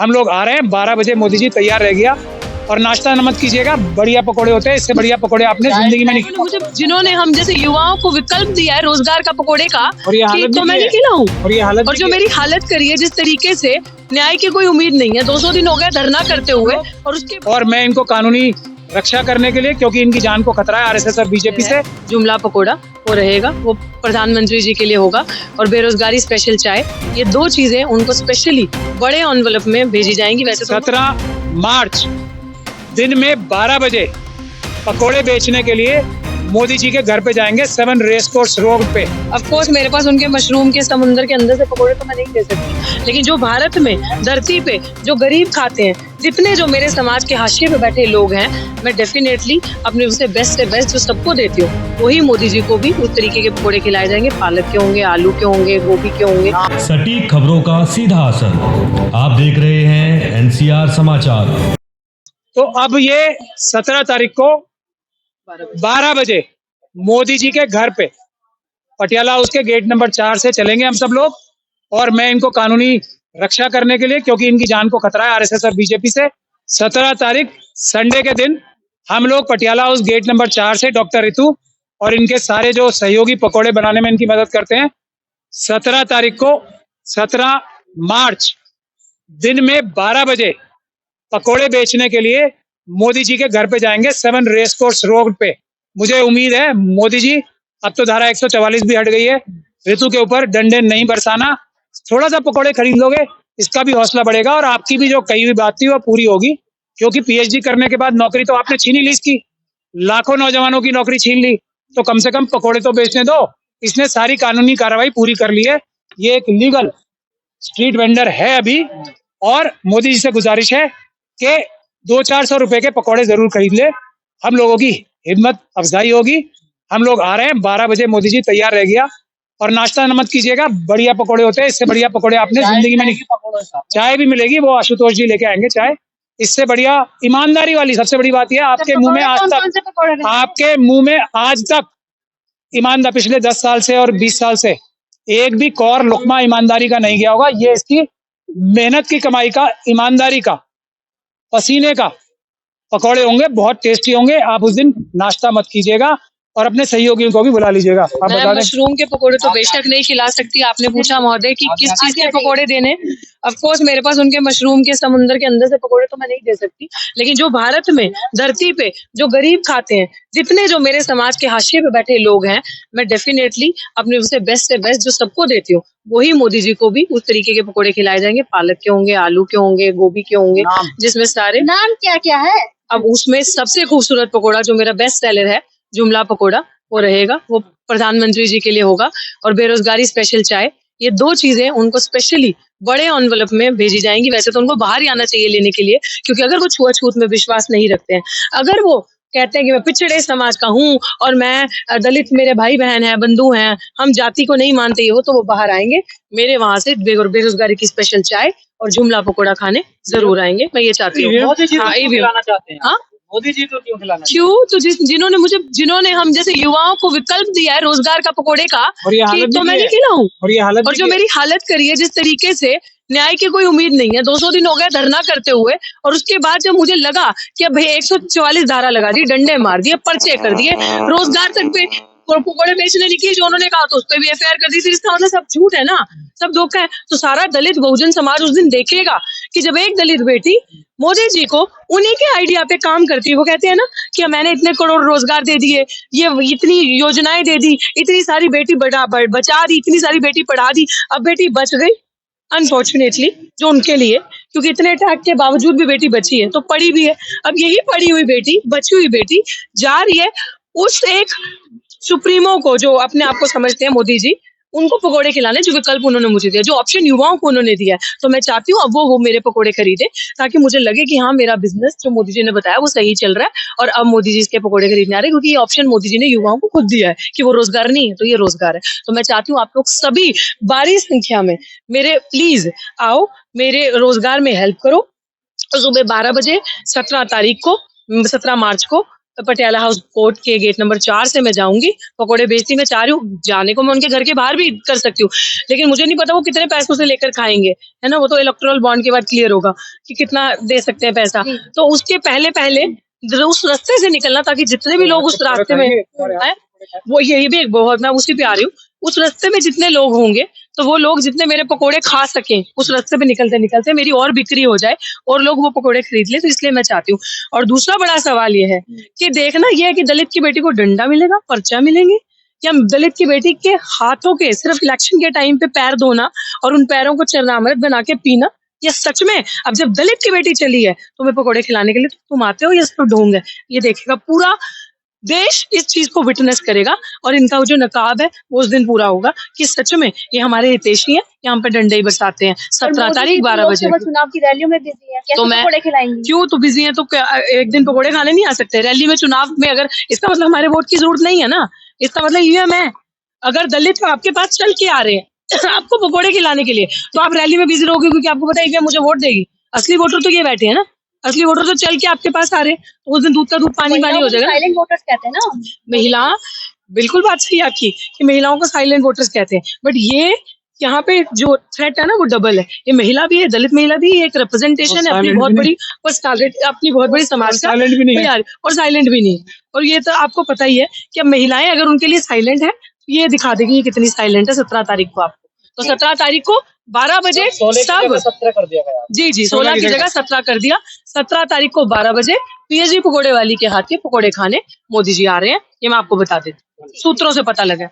हम लोग आ रहे हैं 12 बजे, मोदी जी तैयार रह गया। और नाश्ता न मत कीजिएगा, बढ़िया पकोड़े होते हैं, इससे बढ़िया पकोड़े आपने जिंदगी में नहीं। मुझे जिन्होंने हम जैसे युवाओं को विकल्प दिया है रोजगार का पकोड़े का, और ये हालत तो भी मैं की नहीं है। खिलाऊं। और ये हालत और भी जो की है। मेरी हालत करी है जिस तरीके से, न्याय की कोई उम्मीद नहीं है। 200 दिन हो गए धरना करते हुए, और मैं इनको कानूनी रक्षा करने के लिए, क्योंकि इनकी जान को खतरा है आरएसएस और बीजेपी से। जुमला पकोड़ा वो रहेगा, वो प्रधानमंत्री जी के लिए होगा। और बेरोजगारी स्पेशल चाय, ये दो चीजें उनको स्पेशली बड़े एनवलप में भेजी जाएंगी। वैसे 17 मार्च दिन में 12 बजे पकोड़े बेचने के लिए मोदी जी के घर पे जाएंगे, 7 रेस कोर्स रोड पे। ऑफ कोर्स मेरे पास उनके मशरूम के समुंदर के अंदर से पकोड़े तो मैं नहीं दे सकती, लेकिन जो भारत में धरती पे जो गरीब खाते हैं, जितने जो मेरे समाज के हाशिए पे बैठे लोग हैं, मैं डेफिनेटली अपने उसे बेस्ट से बेस्ट जो सबको देती हूँ, वही मोदी जी को भी उस तरीके के पकोड़े खिलाए जाएंगे। पालक के होंगे, आलू के होंगे, गोभी के होंगे। सटीक खबरों का सीधा असर। आप देख रहे हैं एनसीआर समाचार। तो अब ये 17 तारीख को 12 बजे मोदी जी के घर पे पटियाला हाउस के गेट नंबर 4 से चलेंगे हम सब लोग। और मैं इनको कानूनी रक्षा करने के लिए, क्योंकि इनकी जान को खतरा है आरएसएस और बीजेपी से, 17 तारीख संडे के दिन हम लोग पटियाला हाउस गेट नंबर 4 से डॉक्टर ऋतु और इनके सारे जो सहयोगी पकोड़े बनाने में इनकी मदद करते हैं, 17 तारीख को 17 मार्च दिन में 12 बजे पकोड़े बेचने के लिए मोदी जी के घर पे जाएंगे, 7 रेस कोर्स रोड पे। मुझे उम्मीद है मोदी जी, अब तो धारा 144 भी हट गई है, ऋतु के ऊपर डंडे नहीं बरसाना, थोड़ा सा पकोड़े खरीद लोगे, इसका भी हौसला बढ़ेगा और आपकी भी जो कही हुई बात थी वो पूरी होगी। क्योंकि पीएचडी करने के बाद नौकरी तो आपने छीन ही ली इसकी, लाखों नौजवानों की नौकरी छीन ली, तो कम से कम पकोड़े तो बेचने दो। इसने सारी कानूनी कार्रवाई पूरी कर ली है, ये एक लीगल स्ट्रीट वेंडर है अभी। और मोदी जी से गुजारिश है कि 200-400 रुपए के पकोड़े जरूर खरीद ले, हम लोगों की हिम्मत अफजाई होगी। हम लोग आ रहे हैं 12 बजे, मोदी जी तैयार रह गया। और नाश्ता न मत कीजिएगा, बढ़िया पकोड़े होते हैं, इससे बढ़िया पकोड़े आपने जिंदगी में नहीं। चाय भी मिलेगी, वो आशुतोष जी लेके आएंगे चाय। इससे बढ़िया ईमानदारी वाली सबसे बड़ी बात यह है, आपके मुंह में आज तक ईमानदार पिछले 10 साल से और 20 साल से एक भी कौर लुकमा ईमानदारी का नहीं गया होगा। ये इसकी मेहनत की कमाई का, ईमानदारी का, पसीने का पकौड़े होंगे, बहुत टेस्टी होंगे। आप उस दिन नाश्ता मत कीजिएगा और अपने सहयोगियों को भी बुला लीजिएगा। आप बता दें। मशरूम के पकोड़े तो बेशक नहीं खिला सकती। आपने पूछा महोदय कि किस चीज के पकोड़े देने, ऑफ कोर्स मेरे पास उनके मशरूम के समुंदर के अंदर से पकोड़े तो मैं नहीं दे सकती, लेकिन जो भारत में धरती पे जो गरीब खाते हैं, जितने जो मेरे समाज के हाशिए पे बैठे लोग हैं, मैं डेफिनेटली अपने उसे बेस्ट से बेस्ट जो सबको देती हूँ, वही मोदी जी को भी उस तरीके के पकोड़े खिलाए जाएंगे। पालक के होंगे, आलू के होंगे, गोभी के होंगे, जिसमें सारे नाम क्या क्या है। अब उसमें सबसे खूबसूरत पकोड़ा जो मेरा बेस्ट सेलर है, जुमला पकोड़ा, वो रहेगा, वो प्रधानमंत्री जी के लिए होगा। और बेरोजगारी स्पेशल चाय, ये दो चीजें उनको स्पेशली बड़े एनवलप में भेजी जाएंगी। वैसे तो उनको बाहर ही आना चाहिए लेने के लिए, क्योंकि अगर वो छुआछूत में विश्वास नहीं रखते हैं, अगर वो कहते हैं कि मैं पिछड़े समाज का हूँ और मैं दलित, मेरे भाई बहन है, बंधु हैं, हम जाति को नहीं मानते, ये वो, तो वो बाहर आएंगे मेरे वहां से बेरोजगारी की स्पेशल चाय और जुमला पकोड़ा खाने जरूर आएंगे। मैं ये चाहती हूँ। हाँ, मोदी जी को क्यों खिलाना? क्यों? तो जिन्होंने हम जैसे युवाओं को विकल्प दिया है रोजगार का पकोड़े का, और ये हालत तो भी मैं की नहीं है। खिलाऊं। और ये हालत और भी जो की है। मेरी हालत करी है जिस तरीके से, न्याय की कोई उम्मीद नहीं है। 200 दिन हो गए धरना करते हुए, और उसके बाद जब मुझे लगा कि अब 144 धारा लगा दी, डंडे मार दिए, पर्चे कर दिए, रोजगार तक पे पकोड़े बेचने निकली जो उन्होंने कहा, तो उस पर भी एफआईआर कर दी थी। इसका मतलब सब झूठ है ना, सब धोखा है। तो सारा दलित बहुजन समाज उस दिन देखेगा कि जब एक दलित बेटी मोदी जी को उन्हीं के आइडिया पे काम करती है। वो कहते हैं ना कि मैंने इतने करोड़ रोजगार दे दिए, ये इतनी योजनाएं दे दी, इतनी सारी बेटी बचा दी, इतनी सारी बेटी पढ़ा दी, अब बेटी बच गई अनफॉर्चुनेटली जो उनके लिए, क्योंकि इतने अटैक के बावजूद भी बेटी बची है, तो पढ़ी भी है। अब यही पढ़ी हुई बेटी, बची हुई बेटी जा रही है उस एक सुप्रीमो को, जो अपने आप को समझते हैं मोदी जी, उनको पकोड़े खिलाने, जो विकल्प उन्होंने मुझे दिया, जो ऑप्शन युवाओं को उन्होंने दिया है। तो मैं चाहती हूँ अब वो मेरे पकोड़े खरीदे, ताकि मुझे लगे कि हाँ, मेरा बिजनेस जो मोदी जी ने बताया वो सही चल रहा है। और अब मोदी जी इसके पकोड़े खरीदने आ रहे हैं, क्योंकि ये ऑप्शन मोदी जी ने युवाओं को खुद दिया है कि वो रोजगार नहीं है तो ये रोजगार है। तो मैं चाहती हूँ आप लोग सभी भारी संख्या में मेरे प्लीज आओ, मेरे रोजगार में हेल्प करो। तो सुबह 12 बजे 17 तारीख को, 17 मार्च को पटियाला हाउस कोर्ट के गेट नंबर 4 से मैं जाऊंगी, पकोड़े बेचती मैं चाह रही हूँ। जाने को मैं उनके घर के बाहर भी कर सकती हूँ, लेकिन मुझे नहीं पता वो कितने पैसों से लेकर खाएंगे, है ना। वो तो इलेक्टोरल बॉन्ड के बाद क्लियर होगा कि कितना दे सकते हैं पैसा। तो उसके पहले पहले उस रास्ते से निकलना, ताकि जितने भी लोग उस रास्ते में हैं, वो ये भी एक बहुत, मैं उसी पे आ रही हूँ, उस रास्ते में जितने लोग होंगे तो वो लोग जितने मेरे पकोड़े खा सकें, उस रास्ते पे निकलते निकलते मेरी और बिक्री हो जाए और लोग वो पकोड़े खरीद ले, तो इसलिए मैं चाहती हूँ। और दूसरा बड़ा सवाल ये है कि देखना ये है कि दलित की बेटी को डंडा मिलेगा, पर्चा मिलेंगे, या दलित की बेटी के हाथों के सिर्फ इलेक्शन के टाइम पे पैर धोना और उन पैरों को चरनामृत बना के पीना, या सच में अब जब दलित की बेटी चली है तुम्हें पकोड़े खिलाने के लिए, तो तुम आते हो या सिर्फ ढोंग है? ये देखेगा पूरा देश, इस चीज को विटनेस करेगा, और इनका जो नकाब है वो उस दिन पूरा होगा कि सच में ये हमारे हितैषी हैं, यहाँ पे डंडे ही बरसाते हैं। 17 तारीख 12 बजे चुनाव की रैलियों में बिजी है, कैसे पकोड़े खिलाएंगी? क्यों तो बिजी है तो एक दिन पकोड़े खाने नहीं आ सकते रैली में, चुनाव में? अगर इसका मतलब हमारे वोट की जरूरत नहीं है ना, इसका मतलब ईवीएम है। अगर दलित आपके पास चल के आ रहे हैं आपको पकोड़े खिलाने के लिए, तो आप रैली में बिजी रहोगे क्योंकि आपको पता है ईवीएम मुझे वोट देगी। असली वोटर तो ये बैठे हैं ना, असली वोटर तो चल के आपके पास आ रहे हैं, तो उस दिन दूध का दूध पानी पानी हो जाएगा। साइलेंट वोटर्स कहते हैं ना महिला, बिल्कुल बात सही आपकी कि महिलाओं को साइलेंट वोटर्स कहते हैं, बट ये यहाँ पे जो थ्रेट है ना वो डबल है। ये महिला भी है, दलित महिला भी है, एक रिप्रेजेंटेशन है अपनी बहुत बड़ी पर्सनालिटी, अपनी बहुत बड़ी समाज का, साइलेंट भी नहीं है यार, और साइलेंट भी नहीं। और ये तो आपको पता ही है कि अब महिलाएं अगर उनके लिए साइलेंट है, ये दिखा देगी ये कितनी साइलेंट है 17 तारीख को आपको। तो 17 तारीख को 12 बजे सब 17 कर दिया गया। जी 16 की जगह 17 कर दिया। 17 तारीख को 12 बजे पीएचडी पकोड़े वाली के हाथ के पकोड़े खाने मोदी जी आ रहे हैं, ये मैं आपको बता देती हूँ, सूत्रों से पता लगा।